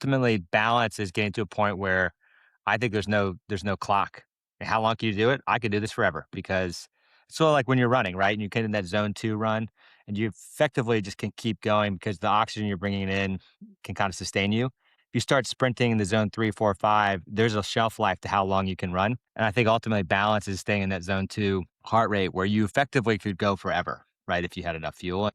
Ultimately, balance is getting to a point where I think there's no clock. How long can you do it? I could do this forever because it's sort of like when you're running, right? And you get in that zone two run and you effectively just can keep going because the oxygen you're bringing in can kind of sustain you. If you start sprinting in the zone three, four, five, there's a shelf life to how long you can run. And I think ultimately balance is staying in that zone two heart rate where you effectively could go forever, right? If you had enough fuel.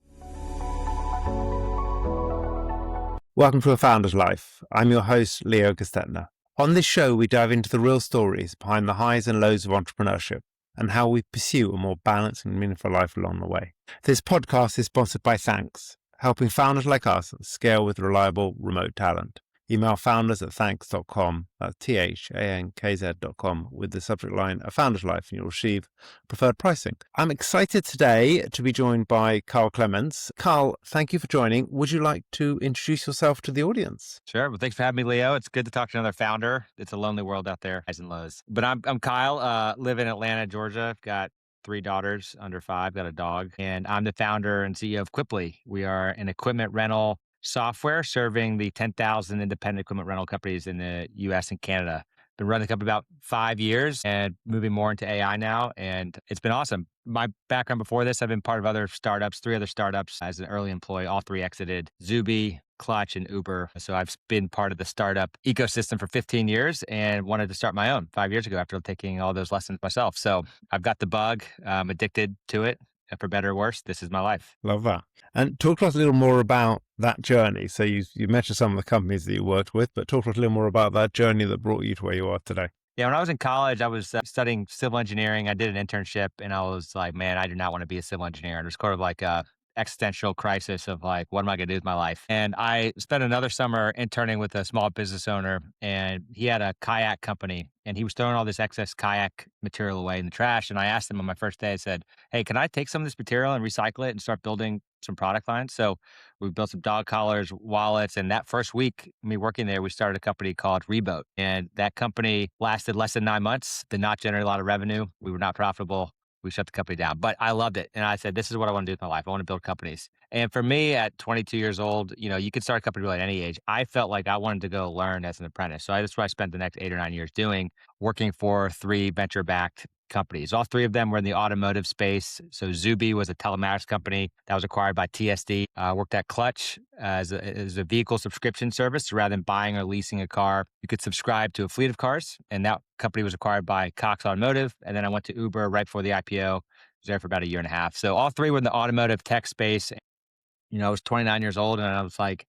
Welcome to A Founder's Life. I'm your host, Leo Gestetner. On this show, we dive into the real stories behind the highs and lows of entrepreneurship and how we pursue a more balanced and meaningful life along the way. This podcast is sponsored by Thanks, helping founders like us scale with reliable remote talent. Email founders@thanks.com, that's THANKZ.com, with the subject line A Founder's Life, and you'll receive preferred pricing. I'm excited today to be joined by Carl Clements. Carl, thank you for joining. Would you like to introduce yourself to the audience? Sure. Well, thanks for having me, Leo. It's good to talk to another founder. It's a lonely world out there, highs and lows. But I'm Kyle, live in Atlanta, Georgia. I've got three daughters under five, got a dog, and I'm the founder and CEO of Quipli. We are an equipment rental software serving the 10,000 independent equipment rental companies in the US and Canada. Been running the company about 5 years and moving more into AI now. And it's been awesome. My background before this, I've been part of other startups, three other startups as an early employee. All three exited Zuby, Clutch, and Uber. So I've been part of the startup ecosystem for 15 years and wanted to start my own 5 years ago after taking all those lessons myself. So I've got the bug. I'm addicted to it. And for better or worse, this is my life. Love that. And talk to us a little more about that journey. So you mentioned some of the companies that you worked with, but talk to us a little more about that journey that brought you to where you are today. Yeah, when I was in college, I was studying civil engineering. I did an internship and I was like, man, I do not want to be a civil engineer. And it was kind of like a existential crisis of like, what am I going to do with my life? And I spent another summer interning with a small business owner and he had a kayak company and he was throwing all this excess kayak material away in the trash. And I asked him on my first day, I said, hey, can I take some of this material and recycle it and start building some product lines? So we built some dog collars, wallets, and that first week, me working there, we started a company called Reboat. And that company lasted less than 9 months, did not generate a lot of revenue. We were not profitable. We shut the company down, but I loved it. And I said, this is what I want to do with my life. I want to build companies. And for me at 22 years old, you could start a company really at any age. I felt like I wanted to go learn as an apprentice. So that's what I spent the next 8 or 9 years doing, working for three venture-backed companies. All three of them were in the automotive space. So Zuby was a telematics company that was acquired by TSD. Worked at Clutch as a vehicle subscription service. So rather than buying or leasing a car, you could subscribe to a fleet of cars. And that company was acquired by Cox Automotive. And then I went to Uber right before the IPO. Was there for about a year and a half. So all three were in the automotive tech space. I was 29 years old and I was like,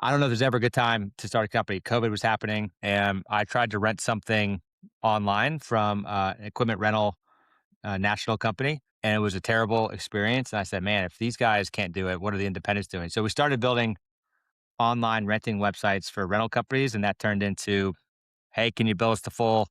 I don't know if there's ever a good time to start a company. COVID was happening and I tried to rent something online from an equipment rental national company. And it was a terrible experience. And I said, man, if these guys can't do it, what are the independents doing? So we started building online renting websites for rental companies. And that turned into, hey, can you build us the full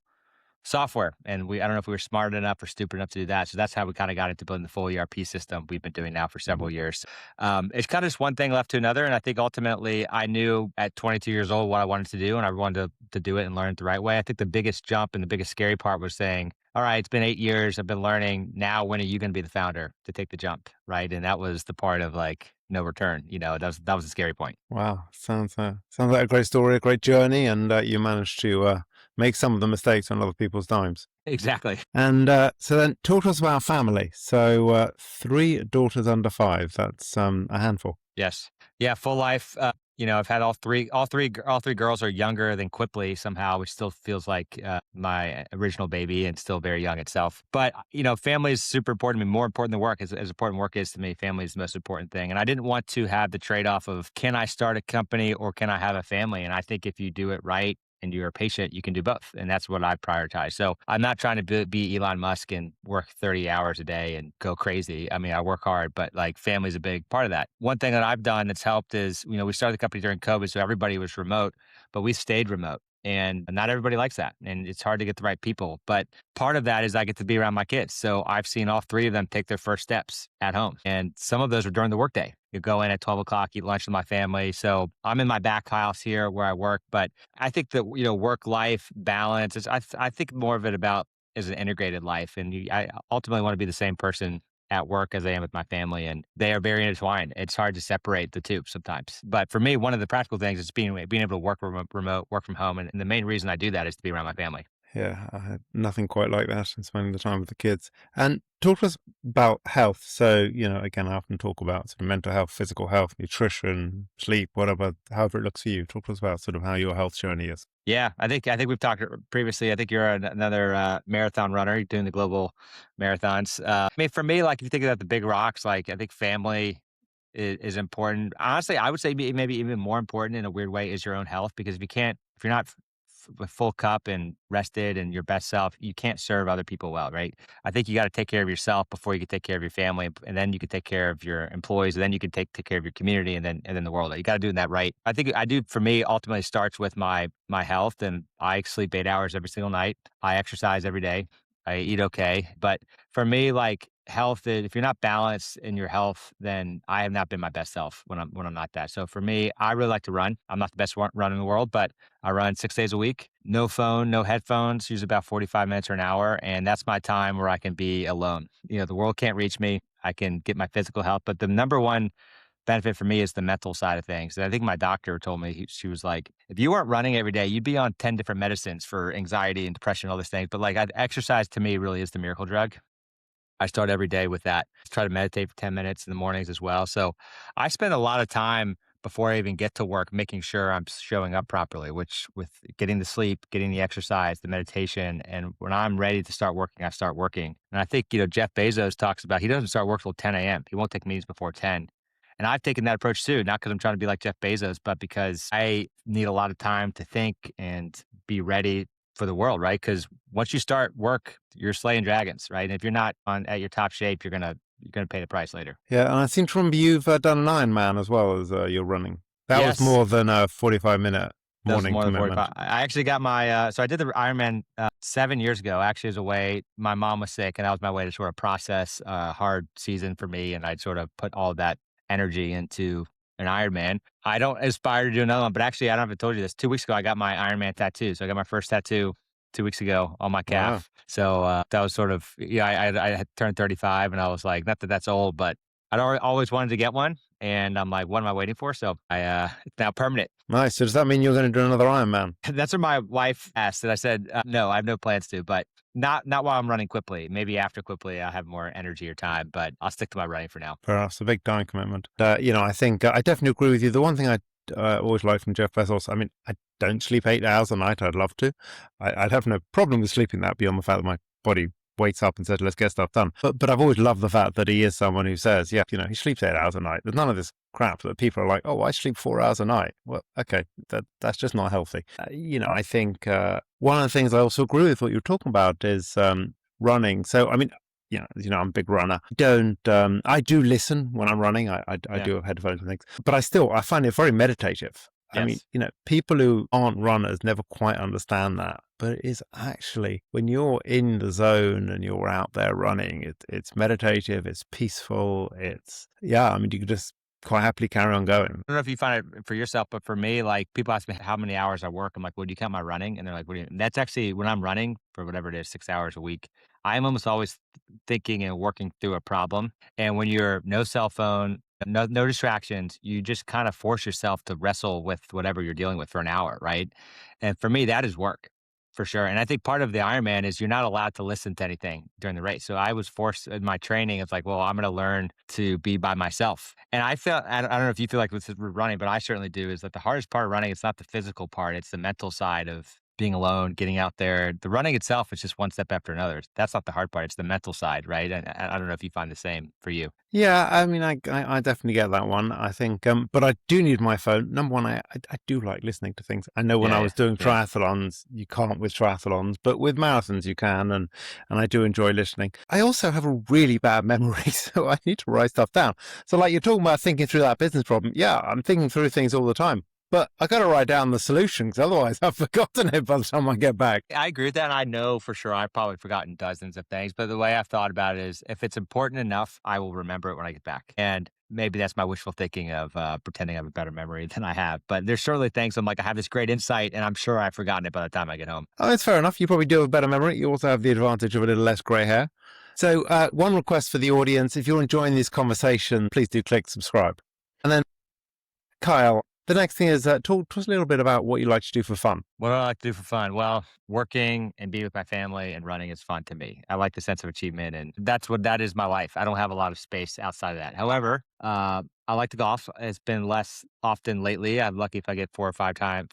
software? And I don't know if we were smart enough or stupid enough to do that. So that's how we kind of got into building the full ERP system we've been doing now for several years. It's kind of just one thing left to another. And I think ultimately I knew at 22 years old what I wanted to do and I wanted to do it and learn it the right way. I think the biggest jump and the biggest scary part was saying, all right, it's been 8 years. I've been learning. Now, when are you going to be the founder to take the jump? Right. And that was the part of like no return. That was the scary point. Wow, sounds like a great story, a great journey, and you managed to make some of the mistakes on other people's dimes. Exactly. And so then talk to us about family. So three daughters under five, that's a handful. Yes. Yeah. Full life. I've had all three girls are younger than Quipli somehow, which still feels like my original baby and still very young itself. But, family is super important to me, more important than work. As important work is to me, family is the most important thing. And I didn't want to have the trade-off of, can I start a company or can I have a family? And I think if you do it right, and you're patient, you can do both. And that's what I prioritize. So I'm not trying to be Elon Musk and work 30 hours a day and go crazy. I mean, I work hard, but like family is a big part of that. One thing that I've done that's helped is, we started the company during COVID, so everybody was remote, but we stayed remote. And not everybody likes that. And it's hard to get the right people. But part of that is I get to be around my kids. So I've seen all three of them take their first steps at home. And some of those are during the workday. You go in at 12 o'clock, eat lunch with my family. So I'm in my back house here where I work. But I think that, work-life balance is, I think more of it about is an integrated life. And I ultimately want to be the same person at work as I am with my family, and they are very intertwined. It's hard to separate the two sometimes. But for me, one of the practical things is being able to work remote, work from home, and the main reason I do that is to be around my family. Yeah, I had nothing quite like that and spending the time with the kids. And talk to us about health. So, again, I often talk about sort of mental health, physical health, nutrition, sleep, whatever, however it looks for you. Talk to us about sort of how your health journey is. Yeah, I think we've talked previously. I think you're another marathon runner. You're doing the global marathons. I mean, for me, like if you think about the big rocks, like I think family is important. Honestly, I would say maybe even more important in a weird way is your own health because if you're not with full cup and rested and your best self, you can't serve other people well, right? I think you got to take care of yourself before you can take care of your family, and then you can take care of your employees, and then you can take care of your community, and then the world. You got to do that right. I think I do. For me, ultimately starts with my health, and I sleep 8 hours every single night. I exercise every day. I eat okay, but for me, like health, if you're not balanced in your health, then I have not been my best self when I'm not that. So for me, I really like to run. I'm not the best runner in the world, but I run 6 days a week, no phone, no headphones, use about 45 minutes or an hour. And that's my time where I can be alone. The world can't reach me. I can get my physical health. But the number one benefit for me is the mental side of things. And I think my doctor told me, she was like, if you weren't running every day, you'd be on 10 different medicines for anxiety and depression, all these things. But like exercise to me really is the miracle drug. I start every day with that. Try to meditate for 10 minutes in the mornings as well. So I spend a lot of time before I even get to work making sure I'm showing up properly, which with getting the sleep, getting the exercise, the meditation, and when I'm ready to start working, I start working. And I think, Jeff Bezos talks about he doesn't start work till 10 a.m. He won't take meetings before 10. And I've taken that approach too, not because I'm trying to be like Jeff Bezos, but because I need a lot of time to think and be ready for the world, right? Because once you start work, you're slaying dragons, right? And if you're not on at your top shape, you're gonna pay the price later. Yeah, and I seem to remember you've done an Ironman as well as you're running. That was Yes, more than a 45-minute that was morning more than commitment. 45. I actually got my so I did the Ironman 7 years ago. Actually, as a way, my mom was sick, and that was my way to sort of process a hard season for me, and I'd sort of put all that energy into an Ironman. I don't aspire to do another one, but actually, I don't know if I told you this. 2 weeks ago, I got my Ironman tattoo. So I got my first tattoo 2 weeks ago on my Wow. calf. So that was sort of yeah. I had turned 35, and I was like, not that that's old, but I'd always wanted to get one, and I'm like, what am I waiting for? So it's now permanent. Nice. So does that mean you're going to do another Ironman? That's what my wife asked, and I said, "No, I have no plans to, but not while I'm running Quipli. Maybe after Quipli, I'll have more energy or time, but I'll stick to my running for now." Fair enough. It's a big time commitment. I think I definitely agree with you. The one thing I always like from Jeff Bezos, I mean, I don't sleep 8 hours a night. I'd love to. I'd have no problem with sleeping that beyond the fact that my body wakes up and says, let's get stuff done. But I've always loved the fact that he is someone who says, yeah, he sleeps 8 hours a night. There's none of this crap that people are like, oh, I sleep 4 hours a night. Well, okay, that's just not healthy. I think one of the things I also agree with what you're talking about is running. So, I mean, I'm a big runner. I do listen when I'm running. I Yeah. do have headphones and things, but I find it very meditative. I mean, Yes. people who aren't runners never quite understand that, but it is actually when you're in the zone and you're out there running, it's meditative, it's peaceful, I mean, you can just quite happily carry on going. I don't know if you find it for yourself, but for me, like people ask me how many hours I work. I'm like, well, do you count my running? And they're like, what do you? And that's actually when I'm running for whatever it is, 6 hours a week. I'm almost always thinking and working through a problem. And when you're no cell phone, no distractions, you just kind of force yourself to wrestle with whatever you're dealing with for an hour, right? And for me, that is work. For sure. And I think part of the Ironman is you're not allowed to listen to anything during the race. So I was forced in my training. It's like, well, I'm going to learn to be by myself. And I don't know if you feel like this is running, but I certainly do, is that the hardest part of running, it's not the physical part, it's the mental side of being alone, getting out there. The running itself is just one step after another. That's not the hard part. It's the mental side, right? And I don't know if you find the same for you. Yeah, I mean, I definitely get that one. I think, but I do need my phone. Number one, I do like listening to things. I know when I Yeah. was doing Yeah. triathlons, you can't with triathlons, but with marathons you can, and I do enjoy listening. I also have a really bad memory, so I need to write stuff down. So, like you're talking about thinking through that business problem. Yeah, I'm thinking through things all the time, but I got to write down the solutions. Otherwise, I've forgotten it by the time I get back. I agree with that. And I know for sure I've probably forgotten dozens of things, but the way I've thought about it is if it's important enough, I will remember it when I get back. And maybe that's my wishful thinking of pretending I have a better memory than I have. But there's certainly things I'm like, I have this great insight and I'm sure I've forgotten it by the time I get home. Oh, it's fair enough. You probably do have a better memory. You also have the advantage of a little less grey hair. So, one request for the audience: if you're enjoying this conversation, please do click subscribe. And then, Kyle, the next thing is talk to us a little bit about what you like to do for fun. What do I like to do for fun? Well, working and being with my family and running is fun to me. I like the sense of achievement, and that is my life. I don't have a lot of space outside of that. However, I like to golf. It's been less often lately. I'm lucky if I get 4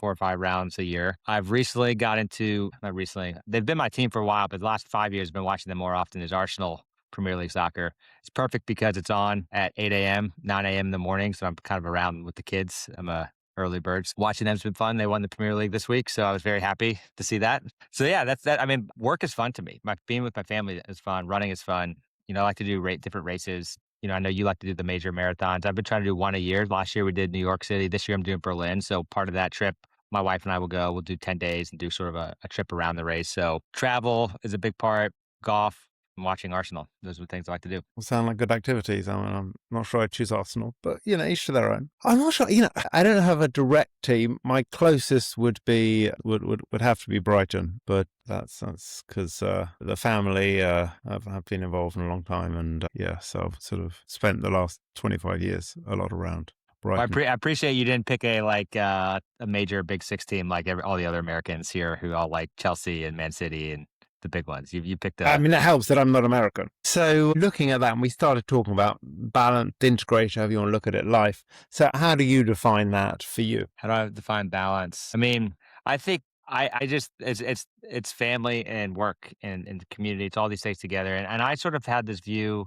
or 5 rounds a year. I've recently got into not recently. They've been my team for a while, but the last 5 years, I've been watching them more often. Is Arsenal Premier League soccer. It's perfect because it's on at 8 a.m., 9 a.m. in the morning, so I'm kind of around with the kids. I'm a early birds. Watching them's been fun. They won the Premier League this week, so I was very happy to see that. So yeah, that's that. I mean, work is fun to me. My being with my family is fun. Running is fun. I like to do different races. I know you like to do the major marathons. I've been trying to do one a year. Last year we did New York City. This year I'm doing Berlin. So part of that trip, my wife and I will go. We'll do 10 days and do sort of a trip around the race. So travel is a big part. Golf and watching Arsenal. Those are the things I like to do. All sound like good activities. I mean, I'm not sure I'd choose Arsenal, but each to their own. I'm not sure. I don't have a direct team. My closest would be would have to be Brighton, but that's because the family have been involved in a long time, and so I've sort of spent the last 25 years a lot around Well, Brighton. I appreciate you didn't pick a major Big Six team like all the other Americans here who all like Chelsea and Man City and the big ones. You picked I a mean, it helps that I'm not American. So looking at that, and we started talking about balanced, integrated, however you want to look at it, life. So how do you define that for you? how do I define balance? I mean, I think I just it's family and work and the community. It's all these things together. And I sort of had this view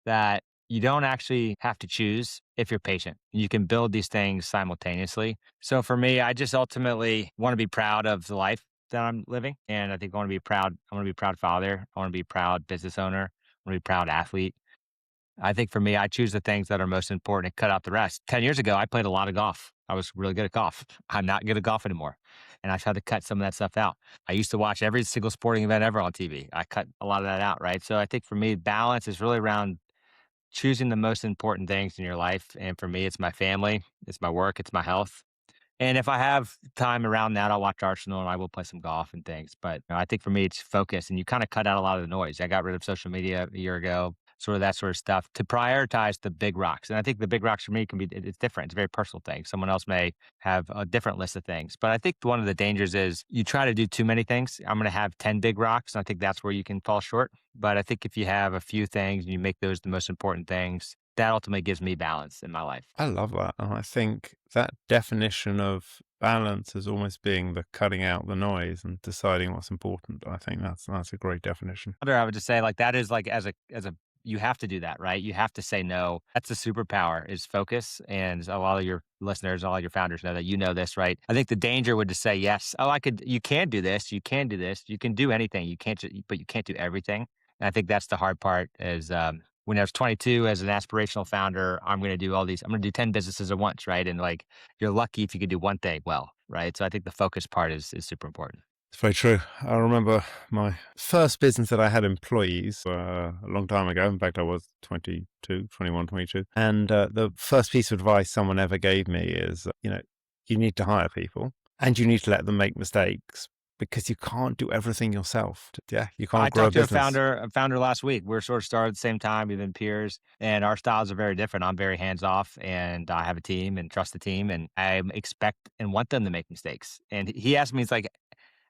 that you don't actually have to choose if you're patient. You can build these things simultaneously. So for me, I just ultimately want to be proud of the life that I'm living. And I think I want to be proud. I want to be a proud father. I want to be a proud business owner. I want to be a proud athlete. I think for me, I choose the things that are most important and cut out the rest. 10 years ago, I played a lot of golf. I was really good at golf. I'm not good at golf anymore. And I tried to cut some of that stuff out. I used to watch every single sporting event ever on TV. I cut a lot of that out, right? So I think for me, balance is really around choosing the most important things in your life. And for me, it's my family, it's my work, it's my health. And if I have time around that, I'll watch Arsenal and I will play some golf and things. But I think for me, it's focus and you kind of cut out a lot of the noise. I got rid of social media a year ago, sort of that sort of stuff to prioritize the big rocks. And I think the big rocks for me it's different. It's a very personal thing. Someone else may have a different list of things. But I think one of the dangers is you try to do too many things. I'm going to have 10 big rocks. And I think that's where you can fall short. But I think if you have a few things and you make those the most important things, that ultimately gives me balance in my life. I love that. And I think that definition of balance as almost being the cutting out the noise and deciding what's important. I think that's a great definition. I would just say like that is like as a you have to do that, right? You have to say no. That's a superpower is focus. And a lot of your listeners, all your founders know that you know this, right? I think the danger would to say yes. Oh, you can do this. You can do this. You can do anything. But you can't do everything. And I think that's the hard part is when I was 22 as an aspirational founder, I'm going to do all these, I'm going to do 10 businesses at once, right? And like, you're lucky if you could do one thing well, right? So I think the focus part is super important. It's very true. I remember my first business that I had employees a long time ago. In fact, I was 22, 21, 22. And the first piece of advice someone ever gave me is, you need to hire people and you need to let them make mistakes because you can't do everything yourself. Yeah, you I can't grow a talked to business. a founder last week. We're sort of started at the same time. We've been peers, and our styles are very different. I'm very hands off, and I have a team and trust the team, and I expect and want them to make mistakes. And he asked me, "It's like,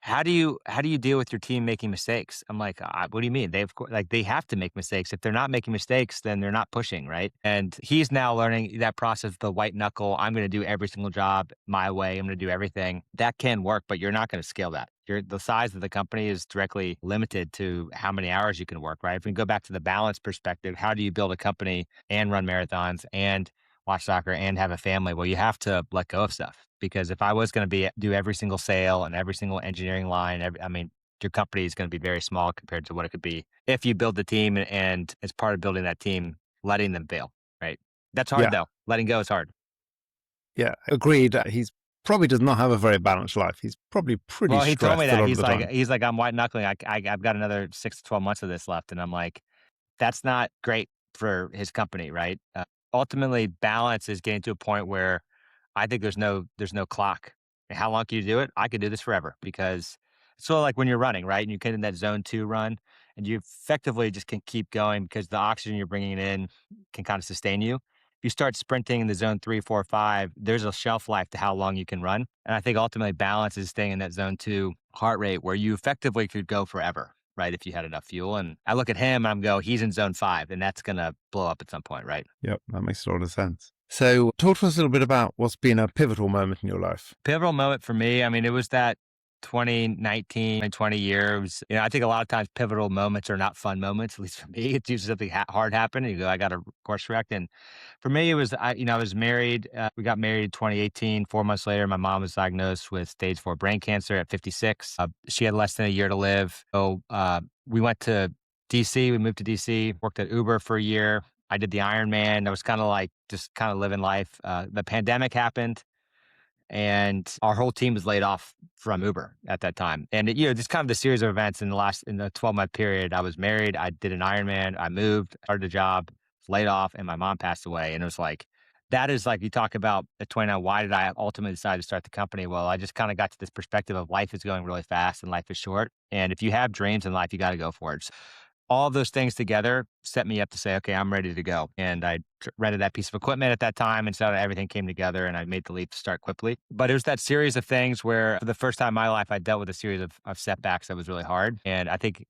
how do you deal with your team making mistakes?" I'm like, "What do you mean? They have to make mistakes. If they're not making mistakes, then they're not pushing, right?" And he's now learning that process, the white knuckle. I'm going to do every single job my way. I'm going to do everything. That can work, but you're not going to scale that. The size of the company is directly limited to how many hours you can work, right? If we go back to the balance perspective, how do you build a company and run marathons and watch soccer and have a family? Well, you have to let go of stuff because if I was going to do every single sale and every single engineering line, I mean, your company is going to be very small compared to what it could be if you build the team and as part of building that team, letting them fail, right? That's hard Yeah, though. Letting go is hard. yeah, agreed. He's probably does not have a very balanced life. He's probably pretty Well, he told me stressed a that lot of the time. he's like I'm white knuckling. I've got another 6 to 12 months of this left, and I'm like, that's not great for his company, right? Ultimately, balance is getting to a point where I think there's no clock. How long can you do it? I could do this forever because it's sort of like when you're running, right? And you get in that zone 2 run, and you effectively just can keep going because the oxygen you're bringing in can kind of sustain you. If you start sprinting in the zone 3, 4, 5, there's a shelf life to how long you can run. And I think ultimately balance is staying in that zone 2 heart rate where you effectively could go forever, right? If you had enough fuel. And I look at him and he's in zone 5 and that's going to blow up at some point, right? Yep, that makes a lot of sense. So, talk to us a little bit about what's been a pivotal moment in your life. Pivotal moment for me, I mean, it was that 2019 and 20 years. I think a lot of times pivotal moments are not fun moments, at least for me. It's usually something hard happened and you go, I got a course correct. And for me, it was, I was married. We got married in 2018. 4 months later, my mom was diagnosed with stage 4 brain cancer at 56. She had less than a year to live. So we went to DC. We moved to DC, worked at Uber for a year. I did the Ironman. I was kind of like just kind of living life. The pandemic happened and our whole team was laid off from Uber at that time. And just kind of the series of events in the 12-month period. I was married, I did an Ironman, I moved, started a job, was laid off, and my mom passed away. And it was like that is like you talk about at 29. Why did I ultimately decide to start the company? Well, I just kind of got to this perspective of life is going really fast and life is short. And if you have dreams in life, you got to go for it. All of those things together set me up to say, okay, I'm ready to go. And I rented that piece of equipment at that time. And so everything came together and I made the leap to start Quipli. But it was that series of things where for the first time in my life, I dealt with a series of setbacks that was really hard. And I think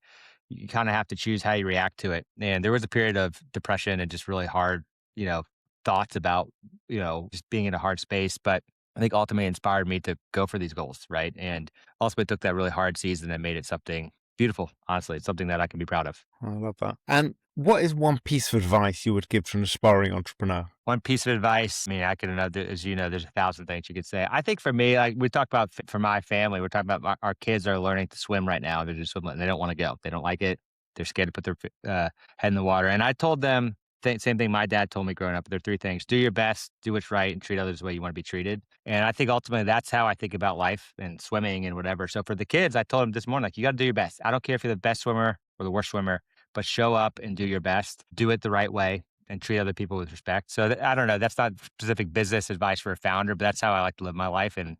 you kind of have to choose how you react to it. And there was a period of depression and just really hard, you know, thoughts about, just being in a hard space. But I think ultimately inspired me to go for these goals. Right. And ultimately took that really hard season and made it something beautiful. Honestly, it's something that I can be proud of. I love that. And what is one piece of advice you would give to an aspiring entrepreneur? One piece of advice, I mean, I could another, as you know, there's 1,000 things you could say. I think for me, like we talk about for my family, we're talking about our kids are learning to swim right now. They're just swimming. They don't want to go. They don't like it. They're scared to put their head in the water. And I told them same thing my dad told me growing up. There are three things: do your best, do what's right, and treat others the way you want to be treated. And I think ultimately that's how I think about life and swimming and whatever. So for the kids, I told them this morning, like you got to do your best. I don't care if you're the best swimmer or the worst swimmer, but show up and do your best. Do it the right way and treat other people with respect. So I don't know. That's not specific business advice for a founder, but that's how I like to live my life, and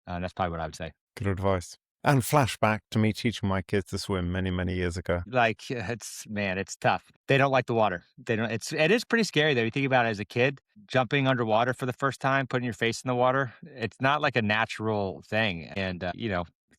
that's probably what I would say. Good advice. And flashback to me teaching my kids to swim many, many years ago. Like it's tough. They don't like the water. They don't. It is pretty scary though. You think about it as a kid, jumping underwater for the first time, putting your face in the water. It's not like a natural thing. And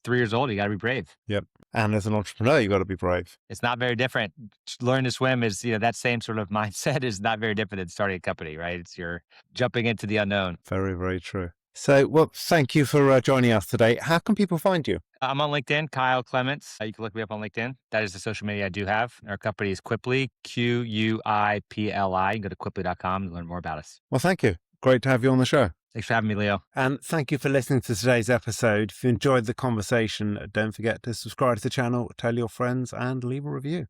3 years old, you got to be brave. Yep. And as an entrepreneur, you got to be brave. It's not very different. Learn to swim is, that same sort of mindset is not very different than starting a company, right? It's you're jumping into the unknown. Very, very true. So, well, thank you for joining us today. How can people find you? I'm on LinkedIn, Kyle Clements. You can look me up on LinkedIn. That is the social media I do have. Our company is Quipli, Quipli. You can go to quipli.com and learn more about us. Well, thank you. Great to have you on the show. Thanks for having me, Leo. And thank you for listening to today's episode. If you enjoyed the conversation, don't forget to subscribe to the channel, tell your friends, and leave a review.